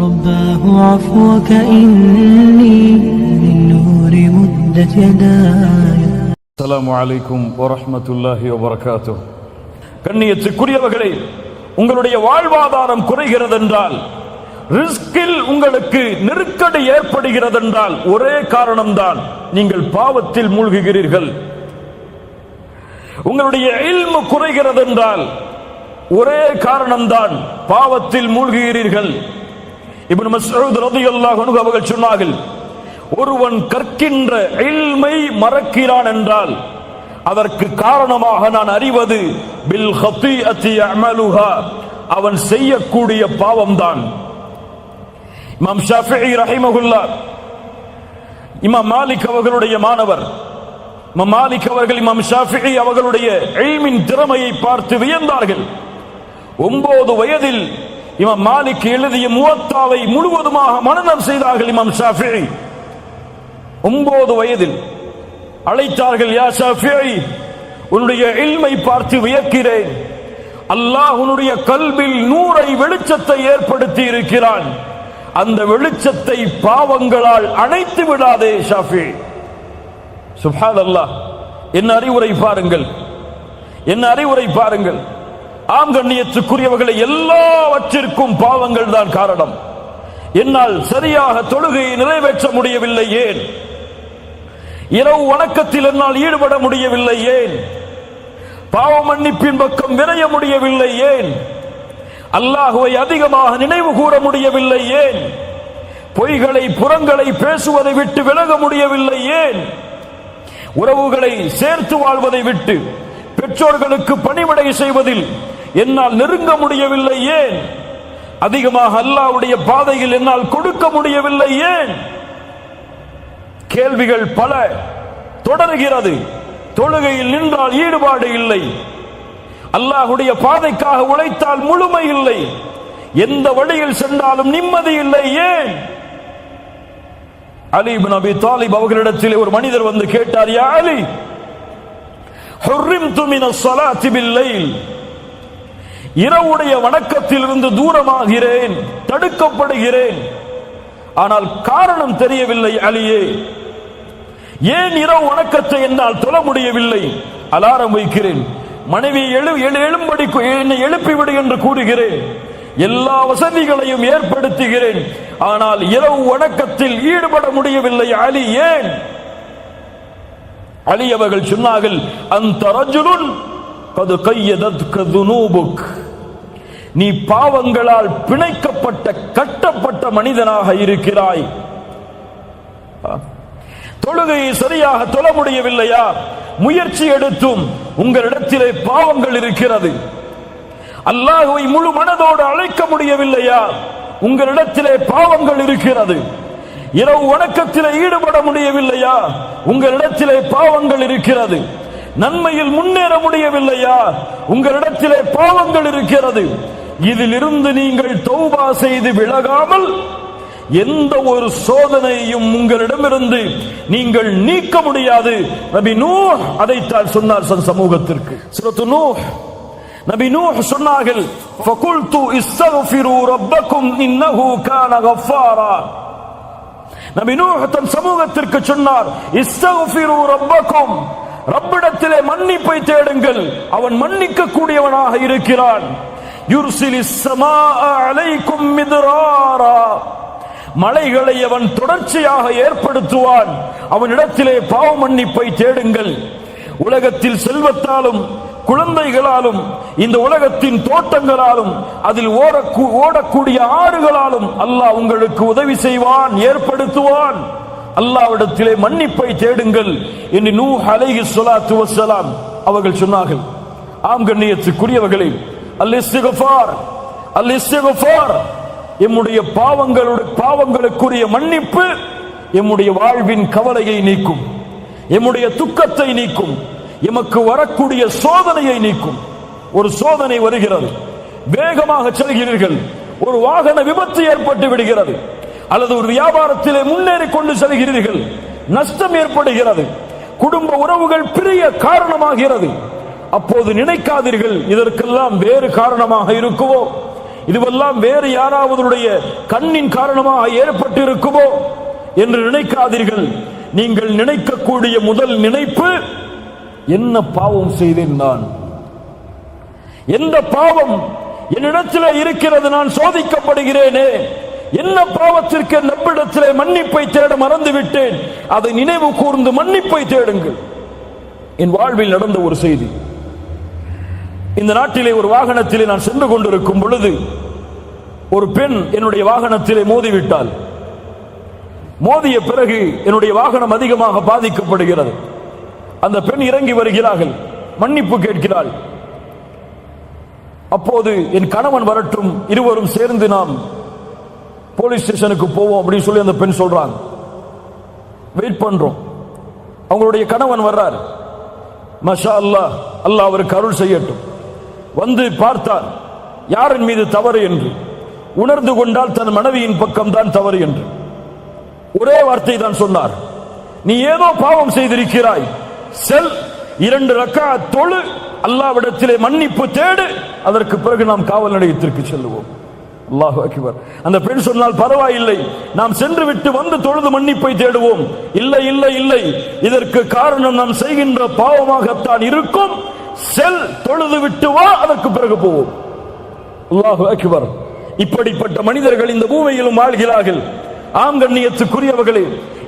رباه عفوك إني من نور مدت يداي. السلام عليكم ورحمة الله وبركاته. கண்ணியத்துக்குரியவர்களே, உங்களுடைய வாழ்வாதாரம் குறைகிறது என்றால், ரிஸ்கில் உங்களுக்கு நெருக்கடி ஏற்படுகிறது என்றால் ஒரே காரணம்தான், நீங்கள் பாவத்தில் மூழ்குகிறீர்கள். உங்களுடைய இல்மு குறைகிறது என்றால் ஒரே காரணம்தான், பாவத்தில் மூழ்குகிறீர்கள். இப்னு மஸ்ஊத் ரலியல்லாஹு அன்ஹு அவர்கள் சொன்னார்கள், ஒருவன் கற்கின்ற இல்மை மறக்கிறான் என்றால் அதற்கு காரணமாக நான் அறிவது பில் ஹதீஅத்தி யஅமலுஹா, அவன் செய்யக்கூடிய பாவம்தான். இமாம் ஷாஃபிஈ ரஹிமஹுல்லாஹ், இமாம் மாலிக் அவர்களுடைய மாணவர். இமாம் மாலிக் அவர்கள் இமாம் ஷாஃபிஈ அவர்களுடைய இல்மின் திறமையை பார்த்து வியந்தார்கள். 9 வயதில் இமாம் மாலிக் எழுதிய முவத்தாவை முழுவதுமாக மனனம் செய்தார்கள். இமாம் ஷாஃபிஈ 9 வயதில் அழைத்தார்கள், யா ஷாஃபிஈ, உன்னுடைய இல்மை பார்த்து வியக்கிறேன். அல்லாஹ் உன்னுடைய கல்பில் நூரை வெளிச்சத்தை ஏற்படுத்தி இருக்கிறான். அந்த வெளிச்சத்தை பாவங்களால் அணைத்து விடாதே ஷாஃபிஈ. சுப்ஹானல்லாஹ், என்ன அறிவுரை பாருங்கள், என்ன அறிவுரை பாருங்கள். ஆம் கண்ணியத்துக்குரியவர்களை, எல்லாவற்றிற்கும் பாவங்கள் தான் காரணம். என்னால் சரியாக தொழுகையை நிறைவேற்ற முடியவில்லை, ஏன்? இரவு வணக்கத்தில் என்னால் ஈடுபட முடியவில்லை, ஏன்? பாவ மன்னிப்பின் பக்கம் விரைய முடியவில்லை, ஏன்? அல்லாஹுவை அதிகமாக நினைவு கூற முடியவில்லை, ஏன்? பொய்களை புறங்களை பேசுவதை விட்டு விலக முடியவில்லை, ஏன்? உறவுகளை சேர்த்து வாழ்வதை விட்டு பெற்றோர்களுக்கு பணிவிடை செய்வதில் என்னால் நெருங்க முடியவில்லை, ஏன்? அதிகமாக அல்லாஹ்வுடைய பாதையில் என்னால் கொடுக்க முடியவில்லை, ஏன்? கேள்விகள் பல தொடர்கிறது. தொழுகையில் நின்றால் ஈடுபாடு இல்லை, அல்லாஹ்வுடைய பாதைக்காக உழைத்தால் முழுமை இல்லை, எந்த வழியில் சென்றாலும் நிம்மதி இல்லை, ஏன்? அலி இப்னு அபி தாலிப் அவர்களிடத்தில் ஒரு மனிதர் வந்து கேட்டார், யா அலி, ஹுர்ரிம்து மினஸ் ஸலாத்தி பில்-லைல், இரவுடைய வணக்கத்திலிருந்து தூரமாகிறேன், தடுக்கப்படுகிறேன், ஆனால் காரணம் தெரியவில்லை அலியே. ஏன் இரவு வணக்கத்தை என்னால் தொழ முடியவில்லை? அலாரம் வைக்கிறேன், மனைவி எழும்படி என்னை எழுப்பிவிடு என்று கூறுகிறேன், எல்லா வசதிகளையும் ஏற்படுத்துகிறேன், ஆனால் இரவு வணக்கத்தில் ஈடுபட முடியவில்லை அலி, ஏன்? அலி அவர்கள் சொன்னார்கள், அந்த ரஜுலுன் கது கையதத்க துனூபுக், நீ பாவங்களால் பிணைக்கப்பட்ட கட்டப்பட்ட மனிதனாக இருக்கிறாய். தொழுகையை சரியாக தொழ முடியவில்லையா? முயற்சி எடுத்தும் உங்களிடத்திலே பாவங்கள் இருக்கிறது. அல்லாஹ்வை முழு மனதோடு அழைக்க முடியவில்லையா? உங்களிடத்திலே பாவங்கள் இருக்கிறது. இரவு வணக்கத்திலே ஈடுபட முடியவில்லையா? உங்களிடத்திலே பாவங்கள் இருக்கிறது. நன்மையில் முன்னேற முடியவில்லையா? உங்களிடத்திலே பாவங்கள் இருக்கிறது. இதிலிருந்து நீங்கள் தௌபா செய்து விலகாமல் எந்த ஒரு சோதனையும் உங்களிடமிருந்து நீங்கள் நீக்க முடியாது. நபி நூஹ் அதைத்தான் சொன்னார் சமூகத்திற்கு. சூரத்து நூஹ், நபி நூஹ் சொன்னார்கள், ஃபகுல்து இஸ்தக்ஃபிரு ரப்பக்கும் இன்னஹு கான கஃபாரா. நபி நூஹ் தன் சமூகத்திற்கு சொன்னார், இஸ்தக்ஃபிரு ரப்பக்கும், ரப்பிடத்திலே மன்னிப்பை தேடுங்கள், அவன் மன்னிக்க கூடியவனாக இருக்கிறான். யுர்சிலிஸ் ஸமாஅ அலைக்கும் மித்ராரா, மலைகளை அவன் தொடர்ச்சியாக ஏற்படுத்துவான். அவனிடத்திலே பாவ மன்னிப்பை தேடுங்கள். உலகத்தில் செல்வத்தாலும் குழந்தைகளாலும் இந்த உலகத்தின் தோட்டங்களாலும் அதில் ஓடக்கூடிய ஆறுகளாலும் அல்லாஹ் உங்களுக்கு உதவி செய்வான், ஏற்படுத்துவான். அல்லாஹ்விடத்திலே மன்னிப்பை தேடுங்கள் என்று நூஹ் அலைஹிஸ்ஸலாத்து வஸ்ஸலாம் அவர்கள் சொன்னார்கள். ஆம் கண்ணியத்துக்குரியவர்களே, அல்-இஸ்திக்ஃபார், அல்-இஸ்திக்ஃபார், எம்முடைய பாவங்களுக்குரிய மன்னிப்பு எம்முடைய வாழ்வின் கவலையை நீக்கும், எம்முடைய துக்கத்தை நீக்கும், எமக்கு வரக்கூடிய சோதனையை நீக்கும். ஒரு சோதனை வருகிறது, வேகமாக செல்கிறீர்கள், ஒரு வாகன விபத்து ஏற்பட்டு விடுகிறது, அல்லது ஒரு வியாபாரத்திலே முன்னேறி கொண்டு செல்கிறீர்கள், நஷ்டம் ஏற்படுகிறது, குடும்ப உறவுகள் பிரிய காரணமாகிறது. அப்போது நினைக்காதீர்கள் இதற்கெல்லாம் வேறு காரணமாக இருக்குவோ, இதுவெல்லாம் வேறு யாராவதுடைய கண்ணின் காரணமாக ஏற்பட்டு இருக்குமோ என்று நினைக்காதீர்கள். நீங்கள் நினைக்கக்கூடிய முதல் நினைப்பு, என்ன பாவம் செய்தேன் நான், எந்த பாவம் என்னிடத்திலே இருக்கிறது, நான் சோதிக்கப்படுகிறேனே, என்ன பாவத்திற்கு நம்மிடத்திலே மன்னிப்பை தேட மறந்துவிட்டேன், அதை நினைவு கூர்ந்து மன்னிப்பை தேடுங்கள். என் வாழ்வில் நடந்த ஒரு செய்தி. இந்த நாட்டிலே ஒரு வாகனத்திலே நான் சென்று கொண்டிருக்கும் பொழுது ஒரு பெண் என்னுடைய வாகனத்திலே மோதிவிட்டாள். மோதிய பிறகு என்னுடைய வாகனம் அதிகமாக பாதிக்கப்படுகிறது. அந்த பெண் இறங்கி வருகிறார்கள், மன்னிப்பு கேட்கிறாள். அப்போது என் கணவன் வரட்டும், இருவரும் சேர்ந்து நாம் போலீஸ் ஸ்டேஷனுக்கு போவோம் அப்படின்னு சொல்லி அந்த பெண் சொல்றாங்க. வெயிட் பண்றோம். அவங்களுடைய கணவன் வர்றார். மாஷா அல்லாஹ், அல்லாஹ் அவருக்கு அருள் செய்யட்டும். வந்து பார்த்தார் யாரின் மீது தவறு என்று. உணர்ந்து கொண்டால் தன் மனைவியின் பக்கம் தான் தவறு என்று ஒரே வார்த்தை தான் சொன்னார். நீ ஏதோ பாவம் செய்திருக்கிறாய், செல் 2 ரக்காத் தொழு, அல்லாஹ்விடத்திலே மன்னிப்பு தேடு, அதற்கு பிறகு நாம் காவல் நிலையத்திற்கு செல்லுவோம். அல்லாஹு அக்பர். அந்த பெண் சொன்னால் பரவாயில்லை, நாம் சென்று விட்டு வந்து தொழுது மன்னிப்பை தேடுவோம். இல்லை இல்லை இல்லை, இதற்கு காரணம் நாம் செய்கின்ற பாவமாகத்தான் இருக்கும். செல், தொழுது விட்டு வா, அதற்கு பிறகு போவோம். அல்லாஹு அக்பர். இப்படிப்பட்ட மனிதர்கள் இந்த பூமியிலும் வாழ்கிறார்கள். ஆம் கண்ணியத்துக்குரியவர்களே,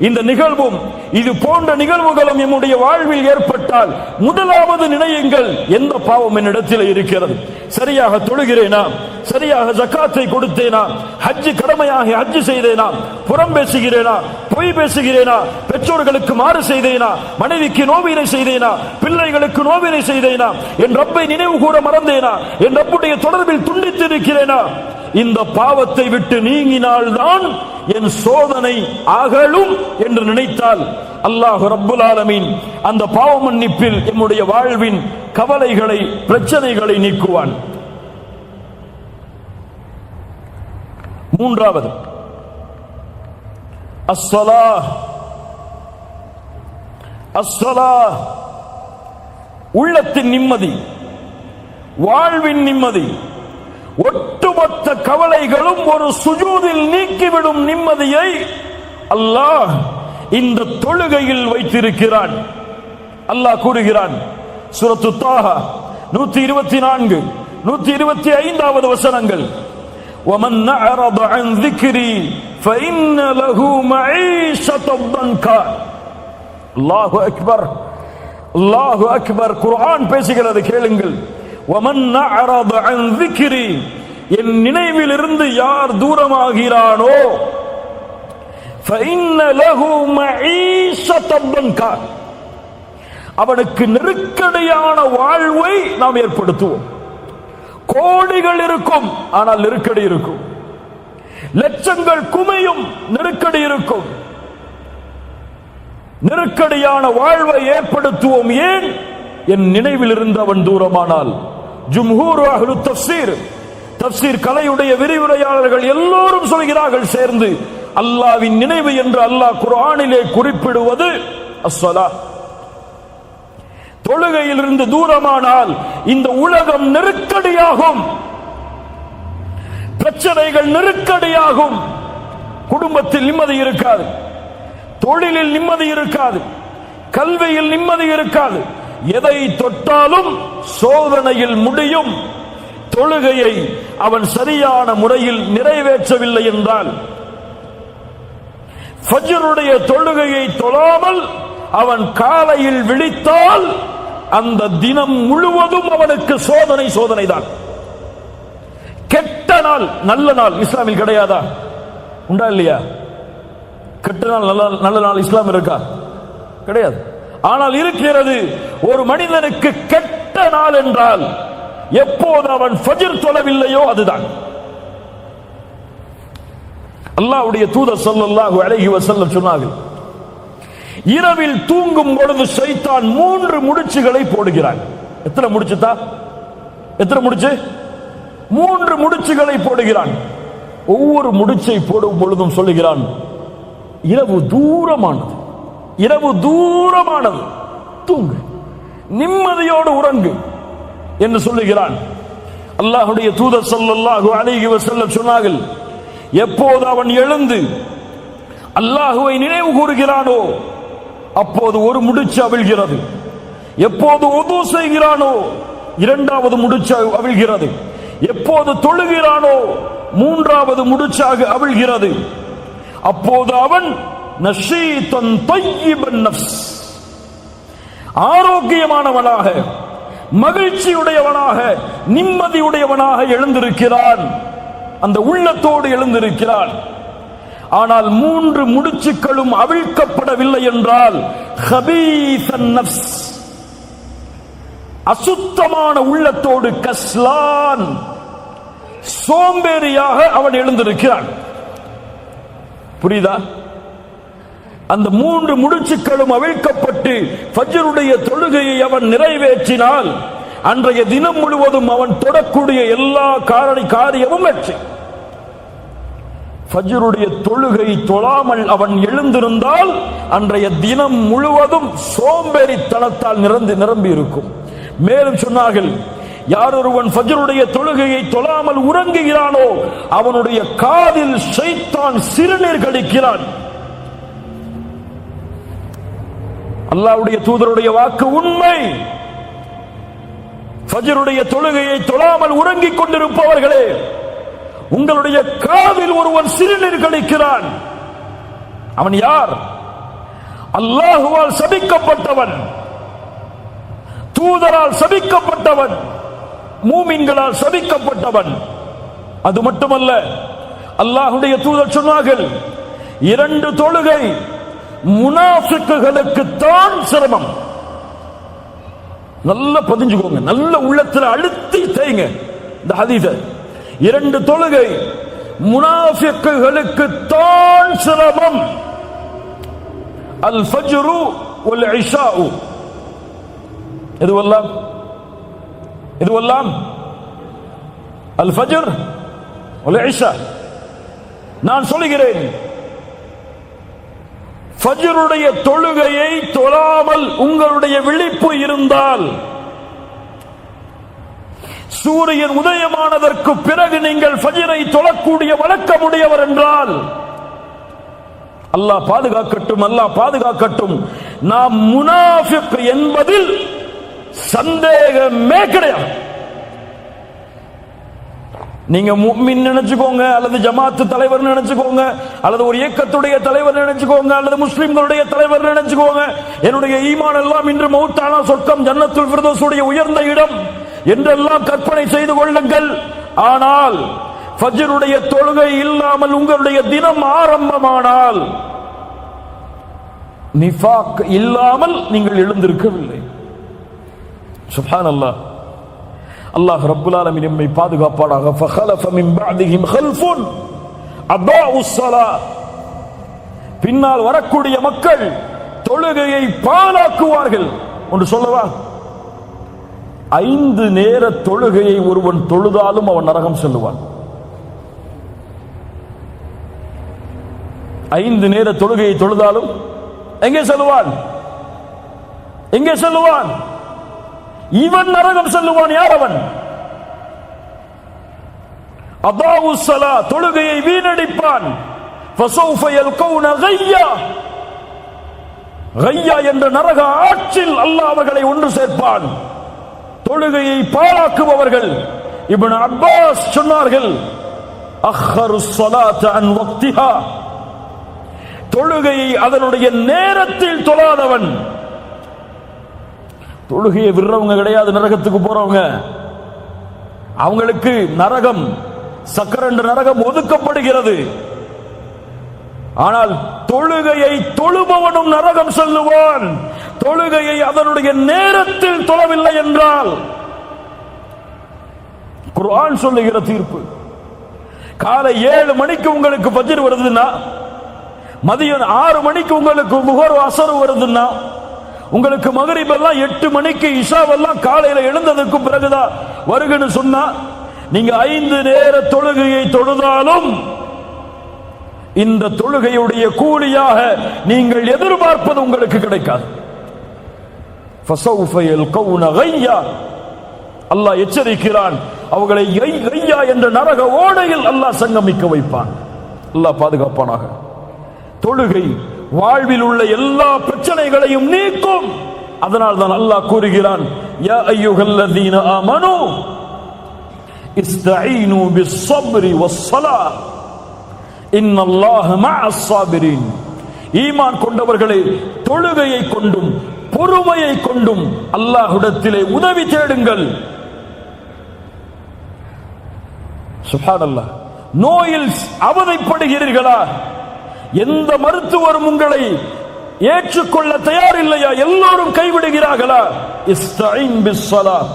இந்த நிகழ்வும் இது போன்ற நிகழ்வுகளும் நம்முடைய வாழ்வில் ஏற்பட்டால் முதலாவது நினையுங்கள், எந்த பாவம் என்னிடத்தில் இருக்கிறது, சரியாக தொழுகிறேனா, சரியாக ஜக்காத்தை கொடுத்தேனா, ஹஜ் கடமையாக ஹஜ் செய்தேனா, புறம் பேசுகிறேனா, பொய் பேசுகிறேனா, பெற்றோர்களுக்கு மாறு செய்தேனா, மனைவிக்கு நோவினை செய்தேனா, பிள்ளைகளுக்கு நோவினை செய்தேனா, என் ரப்பை நினைவு கூற மறந்தேனா, என் ரப்புடைய தொடர்பில் துண்டித்து இருக்கிறேனா. இந்த பாவத்தை விட்டு நீங்கினால்தான் என் சோதனை அகலும் என்று நினைத்தால் அல்லாஹ் ரப்புல் ஆலமீன் அந்த பாவ மன்னிப்பில் நம்முடைய வாழ்வின் கவலைகளை, பிரச்சனைகளை நீக்குவான். மூன்றாவது, அஸ்ஸலாஹ். அஸ்ஸலாஹ் உள்ளத்தின் நிம்மதி, வாழ்வின் நிம்மதி. ஒட்டுமொத்த கவலைகளும் ஒரு சுஜூதில் நீக்கிவிடும் நிம்மதியை அல்லாஹ் இந்த தொழுகையில் வைத்திருக்கிறான். அல்லாஹ் கூறுகிறான் சூரத்து தாஹா 124 125வது வசனங்கள், وَمَنْ أَعْرَضَ عَنْ ذِكْرِي فَإِنَّ لَهُ مَعِيشَةً ضَنْكًا. அல்லாஹு அக்பர், அல்லாஹு அக்பர். குர்ஆன் பேசுகிறது, கேளுங்கள். وَمَنْ أَعْرَضَ عَنْ ذِكْرِي, என் நினைவில் இருந்து யார் தூரமாகிறானோ, فَإِنَّ لَهُ مَعِيشَةً ضَنْكًا, அவனுக்கு நெருக்கடியான வாழ்வை நாம் ஏற்படுத்துவோம். கோடிகள் இருக்கும், ஆனால் நெருக்கடி இருக்கும். லட்சங்கள் குமையும், நெருக்கடி இருக்கும். நெருக்கடியான வாழ்வை ஏற்படுத்துவோம். ஏன்? என் நினைவில் இருந்து அவன் தூரமானால். ஜும்ஹூர் அஹ்லு தஃப்ஸீர், தஃப்ஸீர் கலையுடைய விரிவுரையாளர்கள் எல்லோரும் சொல்கிறார்கள் சேர்ந்து, அல்லாஹ்வின் நினைவு என்று அல்லாஹ் குர்ஆனிலே குறிப்பிடுவது அஸ்ஸலாஹ். தொழுகையில் இருந்து தூரமானால் இந்த உலகம் நெருக்கடியாகும், பிரச்சனைகள் நெருக்கடியாகும், குடும்பத்தில் நிம்மதி இருக்காது, தொழிலில் நிம்மதி இருக்காது, கல்வியில் நிம்மதி இருக்காது. எதை தொட்டாலும் சோதனையில் முடியும். தொழுகையை அவன் சரியான முறையில் நிறைவேற்றவில்லை என்றால், ஃபஜ்ருடைய தொழுகையை தொழாமல் அவன் காலையில் விழித்தால் அந்த தினம் முழுவதும் அவனுக்கு சோதனை, சோதனைதான். கெட்ட நாள், நல்ல நாள் இஸ்லாமில் கிடையாதா? உண்டா இல்லையா? கெட்ட நாள், நல்ல நாள் இஸ்லாம் இருக்கா? கிடையாது. ஆனால் இருக்கிறது. ஒரு மனிதனுக்கு கெட்ட நாள் என்றால் எப்போது அவன் ஃபஜ்ர் தொழவில்லையோ அதுதான். அல்லாஹ்வுடைய தூதர் ஸல்லல்லாஹு அலைஹி வஸல்லம் சொன்னார்கள், இரவில் தூங்கும் பொழுது ஷைத்தான் 3 முடிச்சுகளை போடுகிறான். எத்தனை முடிச்சுதா? எத்தனை முடிச்சு? 3 முடிச்சுகளை போடுகிறான். ஒவ்வொரு முடிச்சை போடும் பொழுதும் சொல்லுகிறான், இரவு தூரமானது, இரவு தூரமானது, தூங்கு, நிம்மதியோடு உறங்கு என்று சொல்லுகிறான். அல்லாஹ்வுடைய தூதர் ஸல்லல்லாஹு அலைஹி வஸல்லம் சொன்னார்கள், எப்போது அவன் எழுந்து அல்லாஹ்வை நினைவு கூறுகிறானோ அப்போது ஒரு முடிச்சு அவிழ்கிறது. எப்போது உது செய்கிறானோ இரண்டாவது முடிச்சு அவிழ்கிறது. எப்போது தொழுகிறானோ மூன்றாவது முடிச்சாக அவிழ்கிறது. அப்போது அவன் நஷீதன் தய்யிபன் நஃப்ஸ், ஆரோக்கியமானவனாக, மகிழ்ச்சியுடையவனாக, நிம்மதியுடையவனாக எழுந்திருக்கிறான். அந்த உள்ளத்தோடு எழுந்திருக்கிறான். ஆனால் மூன்று முடிச்சுக்களும் அவிழ்க்கப்படவில்லை என்றால் ஹபீஸன் நஃப்ஸ், அசுத்தமான உள்ளத்தோடு, கஸ்லான், சோம்பேறியாக அவன் எழுந்திருக்கிறான். புரியுதா? அந்த மூன்று முடிச்சுக்களும் அவிழ்க்கப்பட்டு ஃபஜ்ருடைய தொழுகையை அவன் நிறைவேற்றினால் அன்றைய தினம் முழுவதும் அவன் தொடக்கூடிய எல்லா காரியமும் வெற்றி. ஃபஜ்ருடைய தொழுகை தொழாமல் அவன் எழுந்திருந்தால் அன்றைய தினம் முழுவதும் சோம்பேறித்தனத்தால் நிரம்பி இருக்கும். மேலும் சொன்னார்கள், யார் ஒருவன் ஃபஜ்ருடைய தொழுகையை தொழாமல் உறங்குகிறானோ அவனுடைய காதில் ஷைத்தான் சிறுநீர் கழிக்கிறான். அல்லாஹ்வுடைய தூதருடைய வாக்கு உண்மை. ஃபஜ்ருடைய தொழுகையை தொழாமல் உறங்கிக் கொண்டிருப்பவர்களே, உங்களுடைய காதில் ஒருவன் சிறுநீர் கழிக்கிறான். அவன் யார்? அல்லாஹ்வால் சபிக்கப்பட்டவன், தூதரால் சபிக்கப்பட்டவன், மூமின்களால் சபிக்கப்பட்டவன். அது மட்டுமல்ல, அல்லாஹ்வுடைய தூதர் சொன்னார்கள், இரண்டு தொழுகை முனாஃபிக்குகளுக்கு தான் சிரமம். நல்லா பதிஞ்சுக்கோங்க, நல்ல உள்ளத்தில் அழுத்தி தேய்ங்க இந்த ஹதீஸை. இரண்டு தொழுகை முனாஃபிக்குகளுக்கு தான் சிரமம். அல் ஃபஜ்ரு வல் இஷாஉ, இதுவெல்லாம் அல் ஃபஜ்ர் வல் இஷா. நான் சொல்கிறேன், ஃபஜ்ருடைய தொழுகையை தொழாமல் உங்களுடைய விழிப்பு இருந்தால், சூரியன் உதயமானதற்கு பிறகு நீங்கள் ஃபஜ்ரை தொழக்கூடிய வழக்கமுடையவர் என்றால், அல்லாஹ் பாதுகாக்கட்டும், அல்லாஹ் பாதுகாக்கட்டும், நாம் முனாஃபிக் என்பதில் சந்தேகமே கிடையாது. நீங்க முஃமின் நினைச்சுக்கோங்க, அல்லது ஜமாத்து தலைவர் நினைச்சுக்கோங்க, அல்லது ஒரு இயக்கத்துடைய தலைவர் நினைச்சுக்கோங்க, அல்லது முஸ்லிம்களுடைய தலைவர் நினைச்சுக்கோங்க. என்னுடைய ஈமான் எல்லாம் இன்று மௌத்தானா சொர்க்கம் ஜன்னத்துல் ஃபிர்தௌஸுடைய உயர்ந்த இடம் என்றெல்லாம் கற்பனை செய்து கொள்ளுங்கள். ஆனால் ஃபஜ்ருடைய தொழுகை இல்லாமல் உங்களுடைய தினம் ஆரம்பமானால், நிஃபாக் இல்லாமல் நீங்கள் எழுந்திருக்கவில்லை. சுப்ஹானல்லாஹ். அல்லாஹ் ரப்புல் ஆலமீன் நம்மை பாதுகாப்பானாக. ஃபഖலஃப மின் பஅதிஹிம் கல்ஃபுன் அதாஉஸ் ஸலாத், பின்னால் வரக்கூடிய மக்கள் தொழுகையை பாழாக்குவார்கள். ஒன்று சொல்லவா? 5 நேர தொழுகையை ஒருவன் தொழுதாலும் அவன் நரகம் செல்லுவான். 5 நேர தொழுகையை தொழுதாலும் எங்கே செல்லுவான்? எங்கே செல்லுவான்? இவன் நரகம் செல்லுவான். யார் அவன்? அதாஉஸ் ஸலாத், தொழுகையை வீணடிப்பான். ஃபஸௌஃப யல்கௌன கய்யா, கய்யா என்ற நரக ஆற்றில் அல்லாஹ் அவர்களை ஒன்று சேர்ப்பான். தொழுகையை பாழாக்குபவர்கள். இப்னு அப்பாஸ் சொன்னார்கள், அக்ஹருஸ் ஸலாத அன் வக்திஹா, தொழுகையை அதனுடைய நேரத்தில் தொழாதவன். தொழுகையை விடுறவங்க கிடையாது நரகத்துக்கு போறவங்க. அவங்களுக்கு நரகம், சக்கரண்டு நரகம் ஒதுக்கப்படுகிறது. ஆனால் தொழுகையை தொழுபவனும் நரகம் செல்லுவான். தொழுகையை அதனுடைய நேரத்தில் தொழவில்லை என்றால், குர்ஆன் சொல்லுகிற தீர்ப்பு, காலை 7 மணிக்கு உங்களுக்கு ஃபஜ்ர் வருதுன்னா, மதியம் 6 மணிக்கு உங்களுக்கு முஹர் அஸர் வருதுன்னா, உங்களுக்கு மகரிப் எல்லாம் 8 மணிக்கு, இஷாவெல்லாம் காலையில எழுந்ததுக்கு பிறகுதான் வருகன்னு சொன்னா, நீங்க 5 நேர தொழுகையை தொழுதாலும் இந்த தொழுகையுடைய கூலியாக நீங்கள் எதிர்பார்ப்பது உங்களுக்கு கிடைக்காது. ஃபஸௌஃப யல்கௌன கய்யா, அல்லாஹ் எச்சரிக்கிறான். அவர்களை ஐயா என்ற நரக ஓடையில் அல்லாஹ் சங்கமிக்க வைப்பான். அல்லாஹ் பாதுகாப்பானாக. தொழுகை வாழ்வில் உள்ள எல்லா பிரச்சனைகளையும் நீக்கும். அதனால் தான் அல்லாஹ் கூறுகிறான், யா அய்யுஹல்லதீன ஆமனூ இஸ்தஈனு பிஸ்ஸப்ரி வஸ்ஸலாஹ் இன்னல்லாஹ மஅஸ் ஸாபிரீன். ஈமான் கொண்டவர்களே, தொழுகையை கொண்டும் பொறுமையை கொண்டும் அல்லாஹ்விடத்திலே உதவி தேடுங்கள். சுப்ஹானல்லாஹ். நோயில் அவதைப்படுகிறீர்களா? எந்த மருத்துவரும் உங்களை ஏற்றுக்கொள்ள தயார் இல்லையா? எல்லோரும் கைவிடுகிறார்களா? இஸ்தஈன் பிஸ்ஸலாஹ்.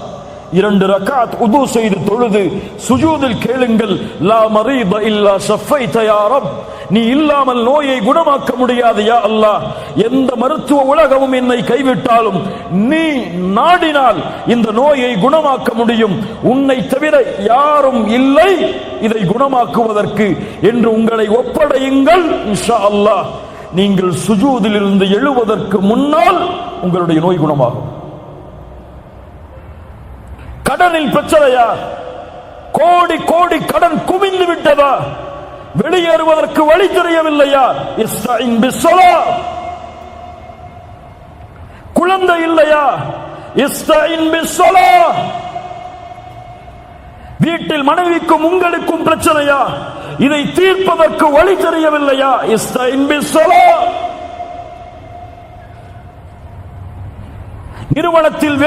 2 ரக்அத் உது செய்து தொழுது சுஜூதில் கேளுங்கள், லா மரீத இல்லா ஷஃபைத யா ரப். நீ இல்லாமல் நோயை குணமாக்க முடியாது யா அல்லாஹ். எந்த மருத்துவ உலகமும் என்னை கைவிட்டாலும் நீ நாடினால் இந்த நோயை குணமாக்க முடியும். உன்னை தவிர யாரும் இல்லை இதை குணமாக்குவதற்கு என்று உங்களை ஒப்படையுங்கள். இன்ஷா அல்லாஹ் நீங்கள் சுஜூதில் இருந்து எழுவதற்கு முன்னால் உங்களுடைய நோய் குணமாகும். கடனில் பிரச்சனையா? கோடி கோடி கடன் குவிந்து விட்டதா? வெளியேறுவதற்கு வழி தெரியவில்லையா? இஸ்தஈன் பிஸ்ஸலாஹ். குழந்தை இல்லையா? இஸ்தஈன் பிஸ்ஸலாஹ். வீட்டில் மனைவிக்கும் உங்களுக்கும் பிரச்சனையா? இதை தீர்ப்பதற்கு வழி தெரியவில்லையா? இஸ்தஈன் பிஸ்ஸலாஹ். நிறுவனத்தில்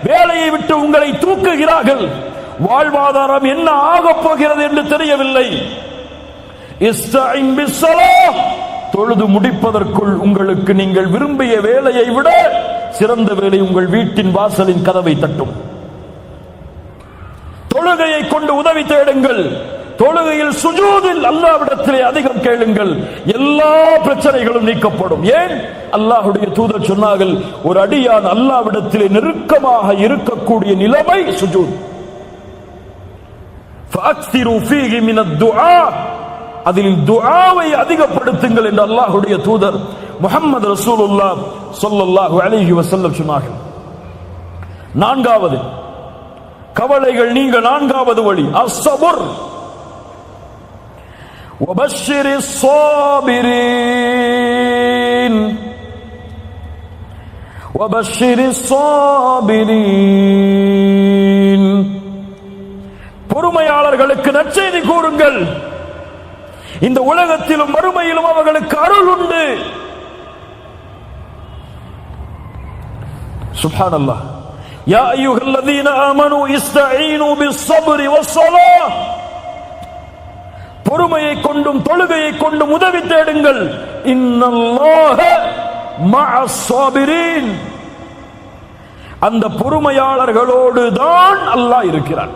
வேலையை விட்டு உங்களை தூக்குகிறார்கள். வாழ்வாதாரம் என்ன ஆகப் போகிறது என்று தெரியவில்லை. இஸ்தஈன் பிஸ்ஸலாஹ். தொழுது முடிப்பதற்குள் உங்களுக்கு நீங்கள் விரும்பிய வேலையை விட சிறந்த வேலை உங்கள் வீட்டின் வாசலின் கதவை தட்டும். தொழுகையை கொண்டு உதவி தேடுங்கள். தொழுகையில் சுஜூதில் அல்லாஹ்விடத்திலே அதிகம் கேளுங்கள். எல்லா பிரச்சனைகளும் நீக்கப்படும். ஏன்? அல்லாஹ்வுடைய தூதர் சொன்னார்கள், ஒரு அடியான் அல்லாஹ்விடத்திலே நெருக்கமாக இருக்கக்கூடிய நிலைமை சுஜூத். ஃபஅக்ஸிரு ஃபீஹி மினத் துஆ. அதில் துஆவை அதிகப்படுத்துங்கள் என்று அல்லாஹ்வுடைய தூதர் முஹம்மது ரசூலுல்லாஹ் ஸல்லல்லாஹு அலைஹி வஸல்லம் சொன்னார்கள். 4வது கவலைகள் நீங்க 4வது வழி அஸ்ஸபர். وبشر الصابرين وبشر الصابرين. பொறுமையாளர்களுக்கு நற்செய்தி கூறுங்கள். இந்த உலகத்திலும் மறுமையிலும் அவர்களுக்கு அருள் உண்டு. சுப்ஹானல்லாஹ். யா அய்யுஹல்லதீன ஆமனூ இஸ்தஈனு பிஸ்ஸப்ரி வஸ்ஸலாஹ். பொறுமையை கொண்டும் தொழுகையை கொண்டும் உதவி தேடுங்கள். இன்னல்லாஹ மஅஸ் ஸாபிரீன். அந்த பொறுமையாளர்களோடு தான் அல்லாஹ் இருக்கிறான்.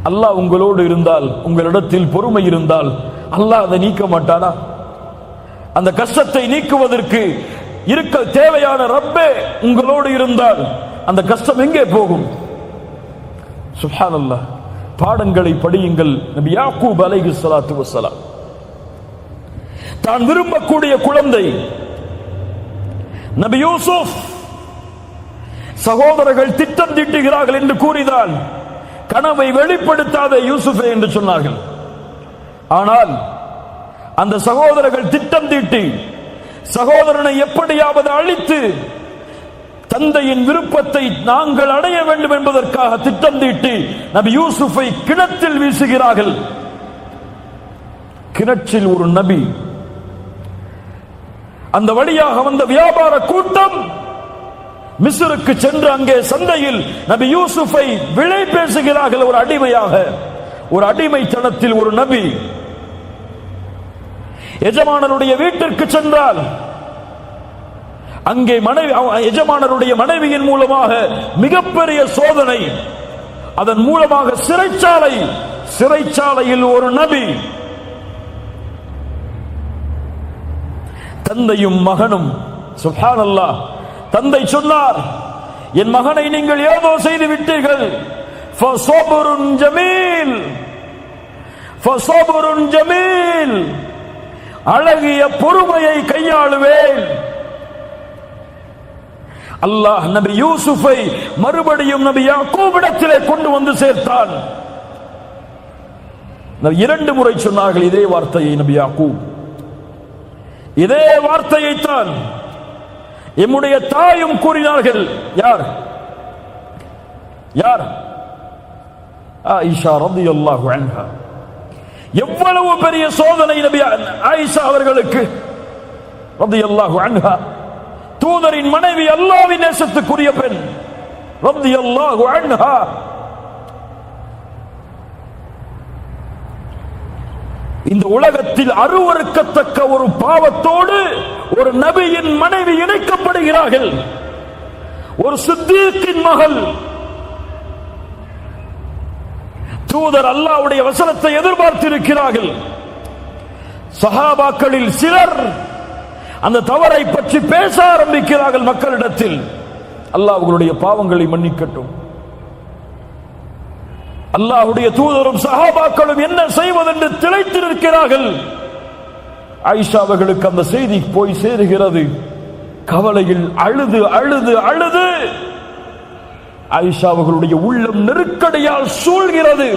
அல்லாஹ் உங்களோடு இருந்தால், உங்களிடத்தில் பொறுமை இருந்தால் அல்லாஹ் அதை நீக்க மாட்டானா? அந்த கஷ்டத்தை நீக்குவதற்கு இருக்க தேவையான ரப்பே உங்களோடு இருந்தால் அந்த கஷ்டம் எங்கே போகும்? சுப்ஹானல்லாஹ். பாடங்களை படியுங்கள். நபி யாக்கூப் அலைஹிஸ்ஸலாத்து வஸ்ஸலாம் தான் விரும்பக்கூடிய குழந்தை நபி யூசுப், சகோதரர்கள் திட்டம் தீட்டுகிறார்கள் என்று கூறிதான் கனவை வெளிப்படுத்தாத யூசுஃபே என்று சொன்னார்கள். ஆனால் அந்த சகோதரர்கள் திட்டம் தீட்டி சகோதரனை எப்படியாவது அழித்து தந்தையின் விருப்பத்தை நாங்கள் அடைய வேண்டும் என்பதற்காக திட்டம் தீட்டி நபி யூசுஃபை கிணற்றில் வீசுகிறார்கள். கிணற்றில் ஒரு நபி, அந்த வழியாக வந்த வியாபார கூட்டம் மிஸ்ருக்கு சென்று அங்கே சந்தையில் நபி யூசுஃபை விலை பேசுகிறார்கள். ஒரு அடிமையாக, ஒரு அடிமைத்தனத்தில் ஒரு நபி எஜமானருடைய வீட்டிற்கு சென்றால் அங்கே எஜமானருடைய மனைவியின் மூலமாக மிகப்பெரிய சோதனை, அதன் மூலமாக சிறைச்சாலையில் ஒரு நபி, தந்தையும் மகனும். சுப்ஹானல்லாஹ். தந்தை சொன்னார், என் மகனை நீங்கள் ஏதோ செய்து விட்டீர்கள். ஃபஸபுருன் ஜமீல், ஃபஸபுருன் ஜமீல். அழகிய பொறுமையை கையாளுவேன். அல்லாஹ் நபி யூசுஃபை மறுபடியும் நபி யாக்கூபிடத்திலே கொண்டு வந்து சேர்த்தான். 2 முறை சொன்னார்கள் இதே வார்த்தையை நபி யாக்கூப். இதே வார்த்தையைத்தான் எம்முடைய தாயும் கூறினார்கள். யார் யார்? ஆயிஷா ரலியல்லாஹு அன்ஹா. எவ்வளவு பெரிய சோதனை நபி ஆயிஷா அவர்களுக்கு ரலியல்லாஹு அன்ஹா. தூதரின் மனைவி, அல்லாஹ்வின் நேசத்துக்குரிய பெண் ரலியல்லாஹு அன்ஹா. இந்த உலகத்தில் அருவருக்கத்தக்க ஒரு பாவத்தோடு ஒரு நபியின் மனைவி இணைக்கப்படுகிறார்கள். ஒரு சித்தீக்கின் மகள். தூதர் அல்லாஹ்வுடைய வசனத்தை எதிர்பார்த்திருக்கிறார்கள். சஹாபாக்களில் சிலர் அந்த தவறை பற்றி பேச ஆரம்பிக்கிறார்கள் மக்களிடத்தில். அல்லாஹ் அவர்களுடைய பாவங்களை மன்னிக்கட்டும். அல்லாஹ்வுடைய தூதரும் சஹாபாக்களும் என்ன செய்வதென்று திளைத்து நிற்கிறார்கள். ஆயிஷா அவர்களுக்கு அந்த செய்தி போய் சேருகிறது. கவலையில் அழுது அழுது அழுது ஆயிஷா அவர்களுடைய உள்ளம் நெருக்கடியால் சூழ்கிறது.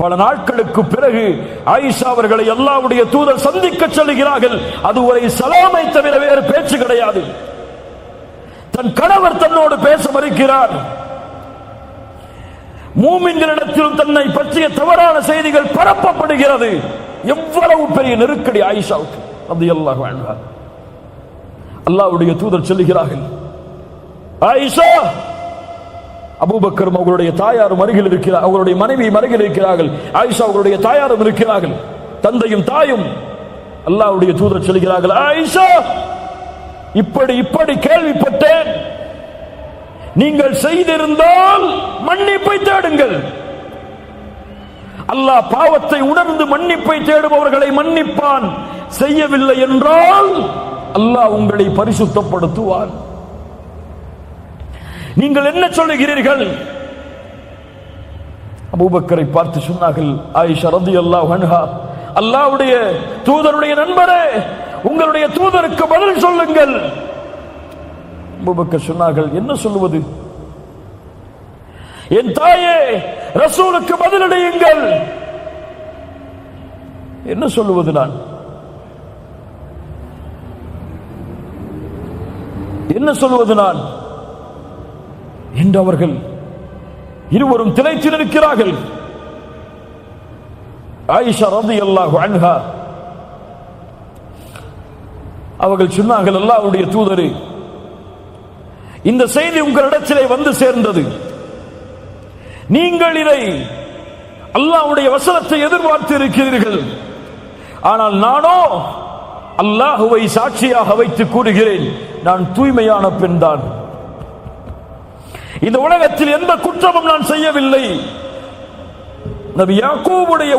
பல நாட்களுக்கு பிறகு ஆயிஷா அவர்களை அல்லாஹ்வுடைய தூதர் சந்திக்க செல்கிறார்கள். அதுவரை சலாமை தவிர வேறு பேச்சு கிடையாது. தன் கணவர் தன்னோடு பேச மறுக்கிறார். மூமின்களிடத்திலும் தன்னை பற்றிய தவறான செய்திகள் பரப்பப்படுகிறது. எவ்வளவு பெரிய நெருக்கடி ஆயிஷாவுக்கு ரலியல்லாஹு அன்ஹா. அல்லாஹ்வுடைய தூதர் சொல்லுகிறார்கள், ஆயிஷா, அபூபக்கர் அவர்களுடைய தாயாரும் அருகில் இருக்கிறார், அவர்களுடைய மனைவியும் அருகில் இருக்கிறார்கள். ஆயிஷா அவர்களுடைய தாயாரும் இருக்கிறார்கள், தந்தையும் தாயும். அல்லாஹ்வுடைய தூதர் சொல்கிறார்கள், ஆயிஷா, இப்படி கேள்விப்பட்டேன். நீங்கள் செய்திருந்தால் மன்னிப்பை தேடுங்கள். அல்லாஹ் பாவத்தை உணர்ந்து மன்னிப்பை தேடுபவர்களை மன்னிப்பான். செய்யவில்லை என்றால் அல்லாஹ் உங்களை பரிசுத்தப்படுத்துவான். நீங்கள் என்ன சொல்லுகிறீர்கள்? அபூபக்கரை பார்த்து சொன்னார்கள், ஆயிஷா ரலியல்லாஹு அன்ஹா, அல்லாஹ்வுடைய தூதருடைய நண்பரே, உங்களுடைய தூதருக்கு பதில் சொல்லுங்கள். அபூபக்கர் சொன்னார்கள், என்ன சொல்லுவது? என் தாயே, ரசூலுக்கு பதிலளியுங்கள். என்ன சொல்லுவது நான்? என்ன சொல்வது நான் என்று அவர்கள் இருவரும் திளைத்து நிற்கிறார்கள். ஆயிஷா ரலியல்லாஹு அன்ஹா அவர்கள் சொன்னார்கள், அல்லாஹ்வுடைய தூதரே, இந்த செய்தி உங்களிடத்திலே வந்து சேர்ந்தது. நீங்கள் இதை அல்லாஹ்வுடைய வசனத்தை எதிர்பார்த்து இருக்கிறீர்கள். ஆனால் நானோ அல்லாஹ்வை சாட்சியாக வைத்து கூறுகிறேன், நான் தூய்மையான பெண் தான். இந்த உலகத்தில் எந்த குற்றமும் நான் செய்யவில்லை. நபி யாக்கூபுடைய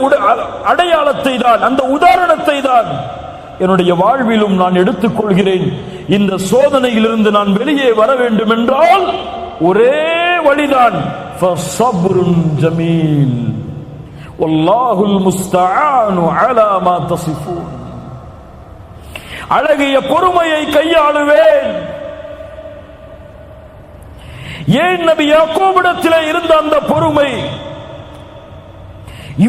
அடையாளத்தை தான், அந்த உதாரணத்தை தான் என்னுடைய வாழ்விலும் நான் எடுத்துக் கொள்கிறேன். இந்த சோதனையிலிருந்து நான் வெளியே வர வேண்டும் என்றால் ஒரே வழிதான், ஃபஸப்ருன் ஜமீல் வல்லாஹுல் முஸ்தஆனு அலா மா தஸிஃபூன். அழகிய பொறுமையை கையாளுவேன். ஏன் நபி யாக்கூபிடத்திலே இருந்த அந்த பொறுமை?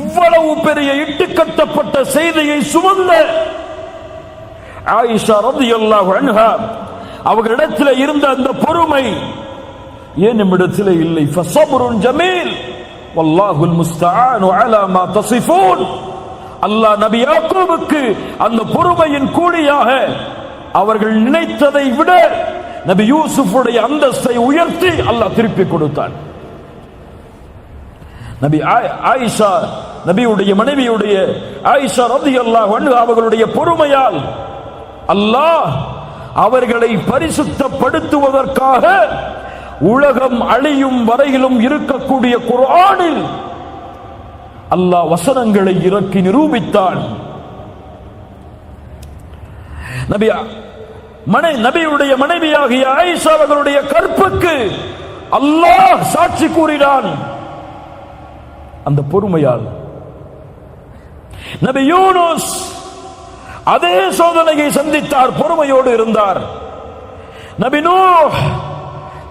இவ்வளவு பெரிய இட்டுக்கட்டப்பட்ட செய்தியை சுமந்த ஆயிஷா ரலியல்லாஹு அன்ஹா அவர்களிடத்தில் இருந்த அந்த பொறுமை ஏன் நம்மிடத்தில் இல்லை? ஃபஸப்ருன் ஜமீல் வல்லாஹுல் முஸ்தஆனு அலா மா தஸிஃபூன். அல்லாஹ் நபி யாக்கூபுக்கு அந்த பொறுமையின் கூலியாக அவர்கள் நினைத்ததை விட நபி யூசுஃபுடைய அந்தஸ்தை உயர்த்தி அல்லாஹ் திருப்பி கொடுத்தான். நபி ஆயிஷா, நபியுடைய மனைவியுடைய ஆயிஷா ரலியல்லாஹு அன்ஹா அவர்களுடைய பொறுமையால் அல்லாஹ் அவர்களை பரிசுத்தப்படுத்துவதற்காக உலகம் அழியும் வரையிலும் இருக்கக்கூடிய குர்ஆனில் அல்லாஹ் வசனங்களை இறக்கி நிரூபித்தான். நபியுடைய மனைவியாகிய ஆயிஷா அவர்களுடைய கற்புக்கு அல்லாஹ் சாட்சி கூறினான் அந்த பொறுமையால். நபி யூனுஸ் அதே சோதனையை சந்தித்தார், பொறுமையோடு இருந்தார். நபி நூஹ்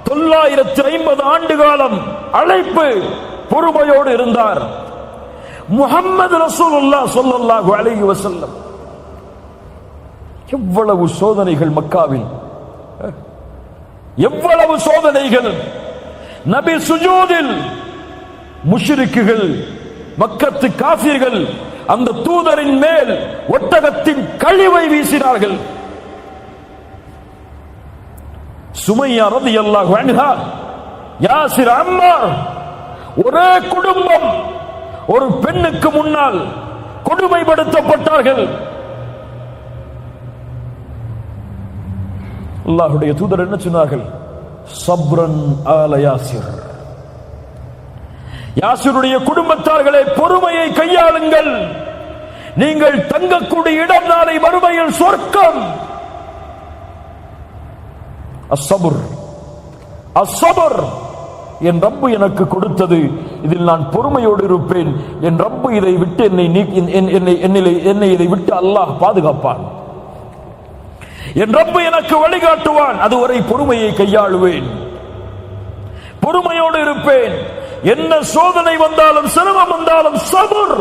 950 ஆண்டு காலம் அழைப்பு பொறுமையோடு இருந்தார். முஹம்மது ரசூலுல்லாஹ் ஸல்லல்லாஹு அலைஹி வஸல்லம் எவ்வளவு சோதனைகள் மக்காவில், எவ்வளவு சோதனைகள். நபி சுஜூதில் முஷ்ரிக்குகள், மக்கத்து காஃபிர்கள் அந்த தூதரின் மேல் ஒட்டகத்தின் கழிவை வீசினார்கள். சுமையா ரலியல்லாஹு அன்ஹா, யாசிர், அம்மார், ஒரே குடும்பம் ஒரு பெண்ணுக்கு முன்னால் கொடுமைப்படுத்தப்பட்டார்கள். அல்லாஹ்வுடைய தூதர் என்ன சொன்னார்கள்? சப்ரன் ஆல யாசிர், யாசிருடைய குடும்பத்தார்களே பொறுமையை கையாளுங்கள், நீங்கள் தங்கக்கூடிய இடம் நாளை மறுமையில் சொர்க்கம். அஸ்ஸபர், அஸ்ஸபர், என் ரப்பு எனக்கு கொடுத்தது, இதில் நான் பொறுமையோடு இருப்பேன். என் ரப்பு இதை விட்டு என்னை இதை விட்டு அல்லாஹ் பாதுகாப்பான். என் ரப்பு எனக்கு வழிகாட்டுவான், அதுவரை பொறுமையை கையாளுவேன், பொறுமையோடு இருப்பேன். என்ன சோதனை வந்தாலும் சிரமம் வந்தாலும் சபர்.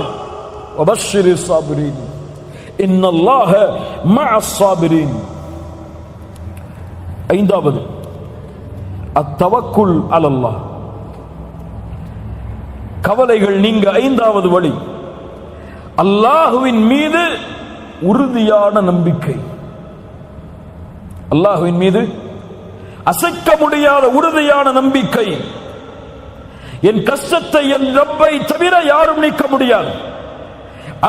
வபஷ்ஷிரி ஸாபிரீன் இன்னல்லாஹ மஅஸ் ஸாபிரீன். ஐந்தாவது அத்தவக்குல் அலல்லாஹ், கவலைகள் நீங்க. ஐந்தாவது வழி அல்லாஹுவின் மீது உறுதியான நம்பிக்கை. அல்லாஹுவின் மீது அசைக்க முடியாத உறுதியான நம்பிக்கை. என் கஷ்டத்தை என் ரப்பை தவிர யாரும் நீக்க முடியாது.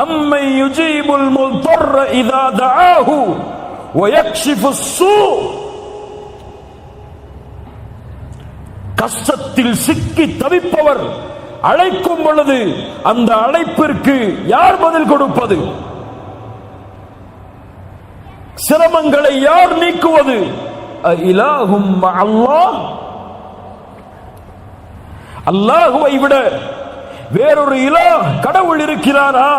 அம்மை யுஜீபுல் முல்தர்ர இதா தஆஹு வ யக்ஷிஃபுஸ் ஸூ, கஷ்டத்தில் சிக்கி தவிப்பவர் அழைக்கும் பொழுது அந்த அழைப்பிற்கு யார் பதில் கொடுப்பது? சிரமங்களை யார் நீக்குவது? இலாஹும் அல்லாஹ், அல்லாஹுவை விட வேறொரு இலாஹ், கடவுள் இருக்கிறாரா?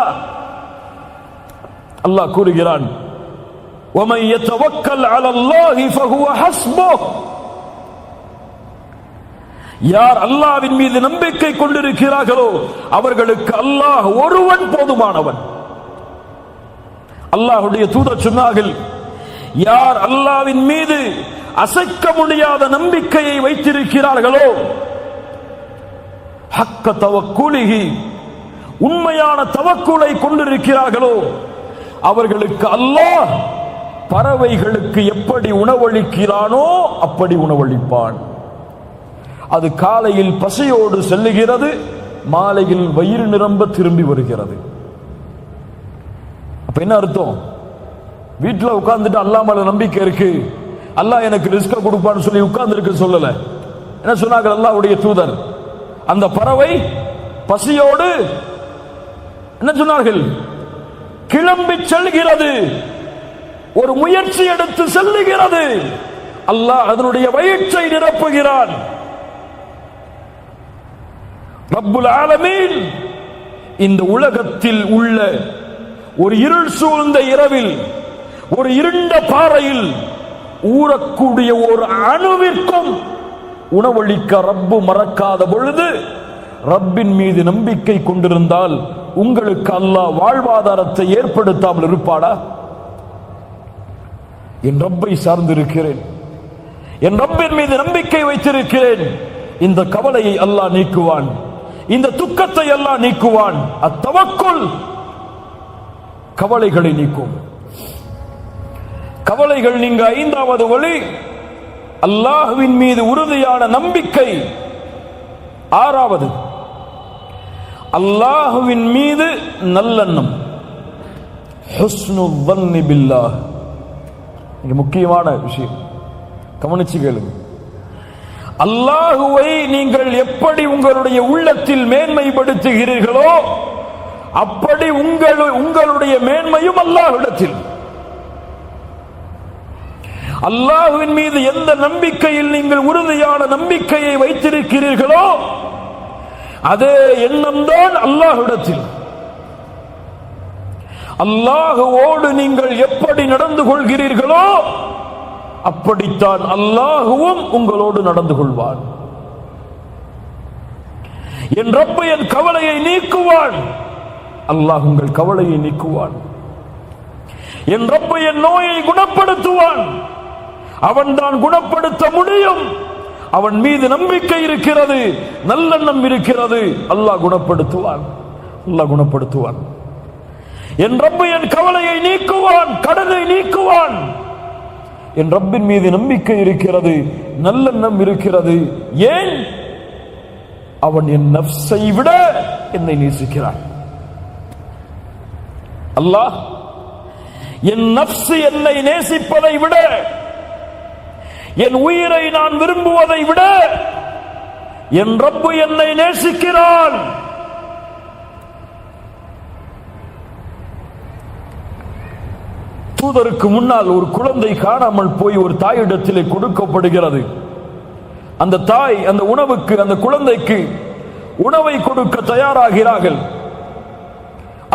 அல்லாஹ் கூறுகிறான், وَمَن يَتَوَكَّلْ عَلَى اللَّهِ فَهُوَ حَسْبُهُ, யார் அல்லாஹ்வின் மீது நம்பிக்கை கொண்டிருக்கிறார்களோ அவர்களுக்கு அல்லாஹ் ஒருவன் போதுமானவன். அல்லாஹ்வுடைய தூதர் சொன்னார்கள், யார் அல்லாஹ்வின் மீது அசைக்க முடியாத நம்பிக்கையை வைத்திருக்கிறார்களோ, ஹக்க தவக்குலிஹி, உண்மையான தவக்குலை கொண்டிருக்கிறார்களோ, அவர்களுக்கு அல்லாஹ் பறவைகளுக்கு எப்படி உணவளிக்கிறானோ அப்படி உணவளிப்பான். அது காலையில் பசியோடு செல்லுகிறது, மாலையில் வயிறு நிரம்ப திரும்பி வருகிறது. அப்ப என்ன அர்த்தம்? வீட்டில் உட்கார்ந்துட்டு அல்லாஹ் மேல நம்பிக்கை இருக்கு, அல்லாஹ் எனக்கு ரிஸ்க கொடுப்பான்னு சொல்லி உட்கார்ந்து இருக்கு சொல்லல. என்ன சொன்னார்கள் அல்லாஹ்வுடைய தூதர்? அந்த பறவை பசியோடு என்ன சொன்னார்கள்? கிளம்பி செல்கிறது, ஒரு முயற்சி எடுத்து செல்லுகிறது. அல்லாஹ் அதனுடைய வயிற்றை நிரப்புகிறான். ரப்புல் ஆலமீன் இந்த உலகத்தில் உள்ள ஒரு இருள் சூழ்ந்த இரவில், ஒரு இருண்ட பாறையில் ஊறக்கூடிய ஒரு அணுவிற்கும் உணவளிக்க ரப்பு மறக்காத பொழுது, ரப்பின் மீது நம்பிக்கை கொண்டிருந்தால் உங்களுக்கு அல்லாஹ் வாழ்வாதாரத்தை ஏற்படுத்தாமல் இருப்பாடா? என் ரப்பை சார்ந்திருக்கிறேன், என் ரப்பின் மீது நம்பிக்கை வைத்திருக்கிறேன். இந்த கவலையை அல்லாஹ் நீக்குவான், இந்த துக்கத்தை அல்லாஹ் நீக்குவான். அத்தவக்குல் கவலைகளை நீக்கும். கவலைகள் நீங்க. ஐந்தாவது வழி அல்லாஹ்வின் மீது உறுதியான நம்பிக்கை. ஆறாவது அல்லாஹ்வின் மீது நல்லெண்ணம், ஹுஸ்னு ظن பில்லாஹ். இது முக்கியமான விஷயம், கவனிச்சு கேளுங்க. அல்லாஹுவை நீங்கள் எப்படி உங்களுடைய உள்ளத்தில் மேன்மைப்படுத்துகிறீர்களோ அப்படி உங்களுடைய மேன்மையும் அல்லாஹ்விடத்தில். அல்லாஹ்வின் மீது எந்த நம்பிக்கையில் நீங்கள் உறுதியான நம்பிக்கையை வைத்திருக்கிறீர்களோ அதே எண்ணம்தான் அல்லாஹ்விடத்தில். அல்லாஹுவோடு நீங்கள் எப்படி நடந்து கொள்கிறீர்களோ அப்படித்தான் அல்லாஹ்வும் உங்களோடு நடந்து கொள்வான். என் ரப்பு என் கவலையை நீக்குவான். அல்லாஹ் உங்கள் கவலையை நீக்குவான். என் ரப்பு என் நோயை குணப்படுத்துவான். அவன் தான் குணப்படுத்த முடியும். அவன் மீது நம்பிக்கை இருக்கிறது, நல்லெண்ணம் இருக்கிறது. அல்லாஹ் குணப்படுத்துவான். அல்லாஹ் குணப்படுத்துவான். என் ரப்பு என் கவலையை நீக்குவான், கடனை நீக்குவான். என் ரப்பின் மீது நம்பிக்கை இருக்கிறது, நல்லெண்ணம் இருக்கிறது. ஏன்? அவன் என் நஃப்ஸை விட என்னை நேசிக்கிறான். அல்லாஹ் என் நஃப்ஸ் என்னை நேசிப்பதை விட, என் உயிரை நான் விரும்புவதை விட என் ரப்பு என்னை நேசிக்கிறான். தூதருக்கு முன்னால் ஒரு குழந்தை காணாமல் போய் ஒரு தாயிடத்திலே கொடுக்கப்படுகிறது. அந்த தாய் அந்த உணவுக்கு, அந்த குழந்தைக்கு உணவை கொடுக்க தயாராகிறார்கள்.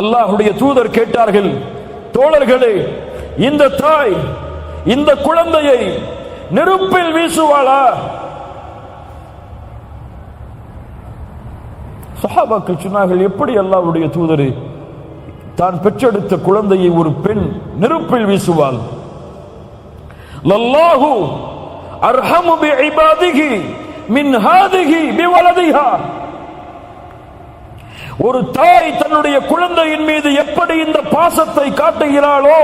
அல்லாஹ்வுடைய தூதர் கேட்டார்கள், தோழர்களே, இந்த தாய் இந்த குழந்தையை நெருப்பில் வீசுவாளா? சஹாபாக்கள் சொன்னார்கள், எப்படி அல்லாஹ்வுடைய தூதரே, தான் பெற்றெடுத்த குழந்தையை ஒரு பெண் நெருப்பில் வீசுவாள்? லல்லாஹு அர்ஹமு பிஇபாதிஹி மின் ஹாதிஹி பிவலதிஹா. ஒரு தாய் தன்னுடைய குழந்தையின் மீது எப்படி இந்த பாசத்தை காட்டுகிறாளோ,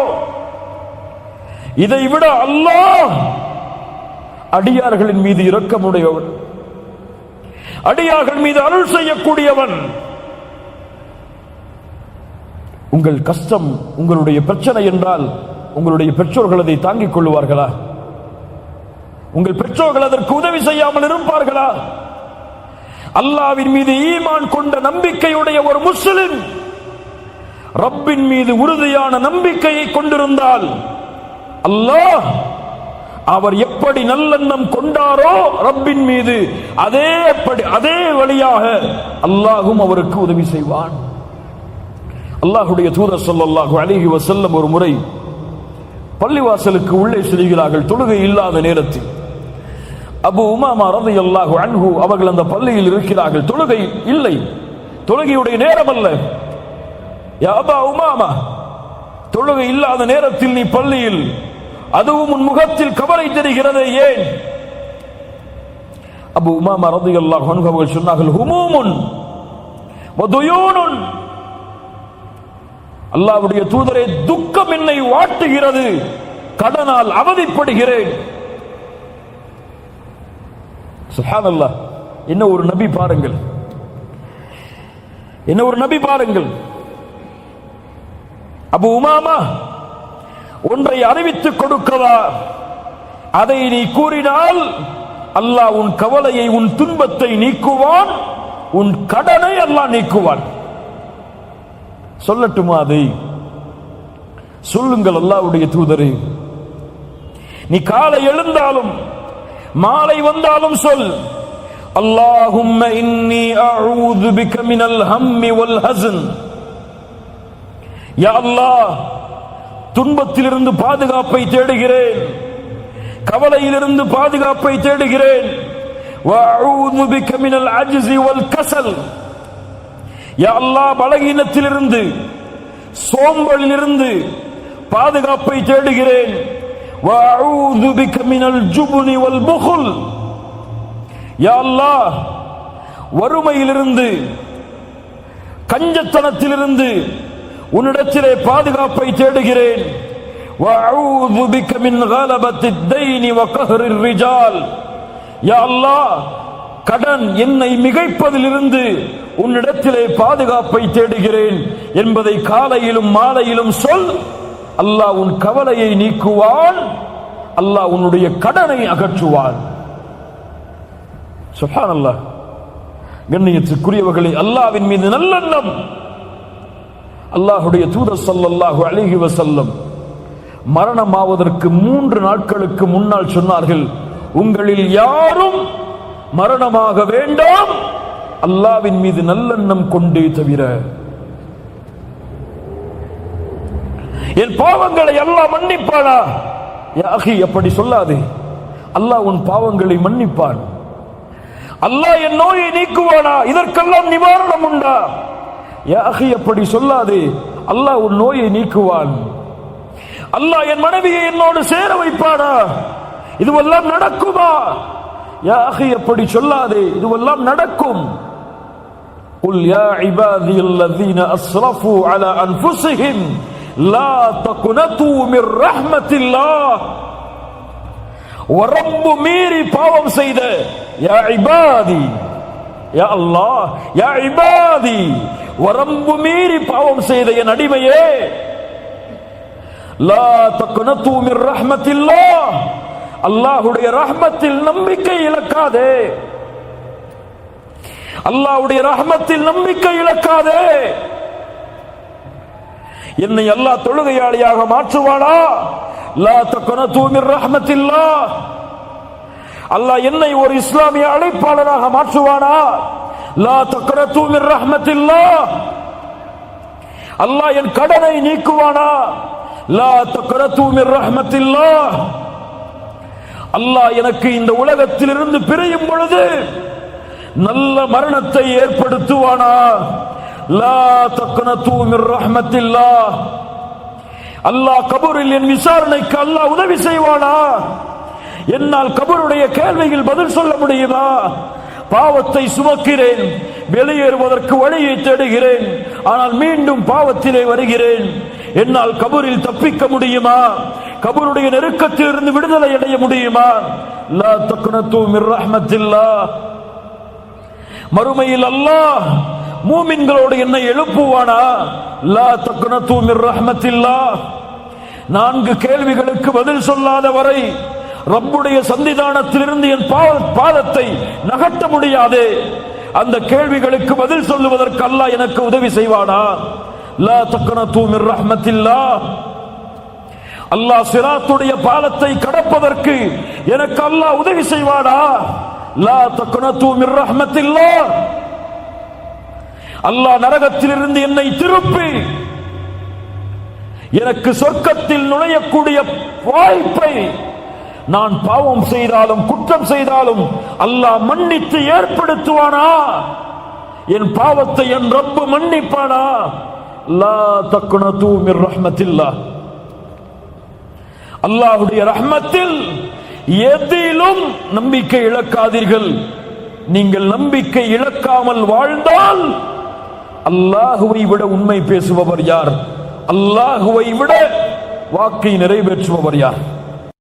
இதை விட அல்லாஹ் அடியார்களின் மீது இரக்கமுடையவன், அடியார்கள் மீது அருள் செய்யக்கூடியவன். உங்கள் கஷ்டம், உங்களுடைய பிரச்சனை என்றால் உங்களுடைய பெற்றோர்கள் அதை தாங்கிக் கொள்வார்களா? உங்கள் பெற்றோர்கள் அதற்கு உதவி செய்யாமல் இருப்பார்களா? அல்லாஹ்வின் மீது ஈமான் கொண்ட நம்பிக்கையுடைய ஒரு முஸ்லிம் ரப்பின் மீது உறுதியான நம்பிக்கையை கொண்டிருந்தால் அல்லாஹ் அவர் எப்படி நல்லெண்ணம் கொண்டாரோ ரப்பின் மீது, அதே வழியாக அல்லாஹும் அவருக்கு உதவி செய்வான். அல்லாஹ்வுடைய தூதர் ஸல்லல்லாஹு அலைஹி வஸல்லம் ஒரு முறை பள்ளிவாசலுக்கு உள்ளே செல்கிறார்கள். தொழுகை இல்லாத நேரத்தில் அபு உமாமா ரலியல்லாஹு அன்ஹு அவர்கள் அந்த பள்ளியில் இருக்கிறார்கள். தொழுகை இல்லை, தொழுகையுடைய நேரம் அல்ல. யா அபா உமாமா, தொழுகை இல்லாத நேரத்தில் நீ பள்ளியில், அதுவும் உன் முகத்தில் கவலை தெரிகிறது, ஏன்? அபு உமாமா ரலியல்லாஹு அன்ஹு அவர்கள் சொன்னார்கள், ஹுமூமுன் வ துயூனுன். அல்லாஹ்வுடைய தூதரே, துக்கம் என்னை வாட்டுகிறது, கடனால் அவதிப்படுகிறேன். சுப்ஹானல்லாஹ், என்ன ஒரு நபி பாருங்கள், என்ன ஒரு நபி பாருங்கள். அபு உமாமா, ஒன்றை அறிவித்துக் கொடுக்கவா? அதை நீ கூறினால் அல்லாஹ் உன் கவலையை, உன் துன்பத்தை நீக்குவான், உன் கடனை அல்லாஹ் நீக்குவான். சொல்லட்டுமா? அதை சொல்லுங்கள். அல்லாஹ்வுடைய தூதரே, நீ காலை எழுந்தாலும் மாலை வந்தாலும் சொல், அல்லாஹும்ம இன்னி அஊது பிக மினல் ஹம்மி வல் ஹஸன். யா அல்லாஹ், துன்பத்திலிருந்து பாதுகாப்பை தேடுகிறேன், கவலையிலிருந்து பாதுகாப்பை தேடுகிறேன். வ அஊது பிக மினல் அஜ்ஸி வல் கஸல். யா அல்லாஹ், பலகீனத்திலிருந்து, சோம்பலிலிருந்து பாதுகாப்பை தேடுகிறேன். வ அஊது பிக மினல் ஜுப்னி வல் புக்ல். யா அல்லாஹ், வறுமையிலிருந்து, கஞ்சத்தனத்திலிருந்து உன்னிடத்திலே பாதுகாப்பை தேடுகிறேன். வ அஊது பிக மின் கலபத்தித் தைனி வ கஹ்ரிர் ரிஜால். யா அல்லாஹ், கடன் என்னை மிகைப்பதிலிருந்து உன்னிடத்திலே பாதுகாப்பை தேடுகிறேன் என்பதை காலையிலும் மாலையிலும் சொல். அல்லாஹ் உன் கவலையை நீக்குவான், அல்லாஹ் உன்னுடைய கடனை அகற்றுவான். சுப்ஹானல்லாஹ். கண்ணியத்துக்குரியவர்களே, அல்லாஹ்வின் மீது நல்லெண்ணம். அல்லாஹ்வுடைய தூதர் ஸல்லல்லாஹு அலைஹி வஸல்லம் மரணமாவதற்கு 3 நாட்களுக்கு முன்னால் சொன்னார்கள், உங்களில் யாரும் மரணமாக வேண்டாம் அல்லாஹ்வின் மீது நல்லெண்ணம் கொண்டே தவிர. என் பாவங்களை அல்லாஹ் மன்னிப்பானா? யா அஹி அப்படி சொல்லாதே, அல்லாஹ் உன் பாவங்களை மன்னிப்பான். அல்லாஹ் என் நோயை நீக்குவானா, இதற்கெல்லாம் நிவாரணம் உண்டா? யா அஹி அப்படி சொல்லாதே, அல்லாஹ் உன் நோயை நீக்குவான். அல்லாஹ் என் மனைவியை என்னோடு சேர வைப்பானா, இதுவெல்லாம் நடக்குமா? யா அஹி அப்படி சொல்லாதே, இதுவெல்லாம் நடக்கும். قل يا عبادي الذين اسرفوا على انفسهم لا تقنطوا من رحمة الله. வரம்பு மீறி பாவம் செய்த யா இபாதி, யா அல்லாஹ், யா இபாதி, வரம்பு மீறி பாவம் செய்த என் அடிமையே, லா தக்னது மின் ரஹ்மத்தில்லாஹ், அல்லாஹ்வுடைய ரஹ்மத்தில் நம்பிக்கை இழக்காதே, அல்லாஹ்வுடைய ரஹ்மத்தில் நம்பிக்கை இழக்காதே. என்னை அல்லாஹ் தொழுகையாளியாக மாற்றுவானா? லா தக்னது மின் ரஹ்மத்தில்லாஹ், அல்லாஹ் என்னை ஒரு இஸ்லாமிய அழைப்பாளராக மாற்றுவானா? லா தக்னது மின் ரஹ்மத்தில்லாஹ், அல்லாஹ் என் கடனை நீக்குவானா? லா தக்னது மின் ரஹ்மத்தில்லாஹ், அல்லாஹ் எனக்கு இந்த உலகத்திலிருந்து பிரியும் பொழுது நல்ல மரணத்தை ஏற்படுத்துவானா? லா தக்னது மின் ரஹ்மத்தில்லாஹ், அல்லாஹ் கபூரில் என் விசாரணைக்கு அல்லாஹ் உதவி செய்வானா? என்னால் கபருடைய கேள்வியில் பதில் சொல்ல முடியுமா? பாவத்தை சுமக்கிறேன், வெளியேறுவதற்கு வழியை தேடுகிறேன், ஆனால் மீண்டும் பாவத்திலே வருகிறேன். என்னால் கபூரில் தப்பிக்க முடியுமா? கபருடைய நெருக்கத்தில் இருந்து விடுதலை அடைய முடியுமா? லா தக்னது மின் ரஹ்மத்தில்லாஹ். மறுமையில் அல்லாஹ் மூமின்களோடு என்னை எழுப்புவானா? லா தக்னது மின் ரஹ்மத்தில்லாஹ். 4 கேள்விகளுக்கு பதில் சொல்லாத வரை ரப்புடைய சன்னிதானத்திலிருந்து என் பாதத்தை நகட்ட முடியாது. அந்த கேள்விகளுக்கு பதில் சொல்லுவதற்கு அல்லாஹ் எனக்கு உதவி செய்வானா? லா தக்னது மின் ரஹ்மத்தில்லாஹ். அல்லாஹ் சிராத்துடைய பாலத்தை கடப்பதற்கு எனக்கு அல்லாஹ் உதவி செய்வானா? லா தக்னது மின் ரஹ்மத்தில்லாஹ். அல்லாஹ் நரகத்திலிருந்து என்னை திருப்பி எனக்கு சொர்க்கத்தில் நுழையக்கூடிய வாய்ப்பை நான் பாவம் செய்தாலும் குற்றம் செய்தாலும் அல்லாஹ் மன்னித்து ஏற்படுத்துவானா? என் பாவத்தை என் ரப்பு மன்னிப்பானா? லா தக்னது மின் ரஹ்மத்தில்லாஹ். அல்லாஹ்வுடைய ரஹ்மத்தில் எதிலும் நம்பிக்கை இழக்காதீர்கள். நீங்கள் நம்பிக்கை இழக்காமல் வாழ்ந்தால் அல்லாஹுவை விட உண்மை பேசுபவர் யார்? அல்லாஹுவை விட வாக்கை நிறைவேற்றுபவர் யார்?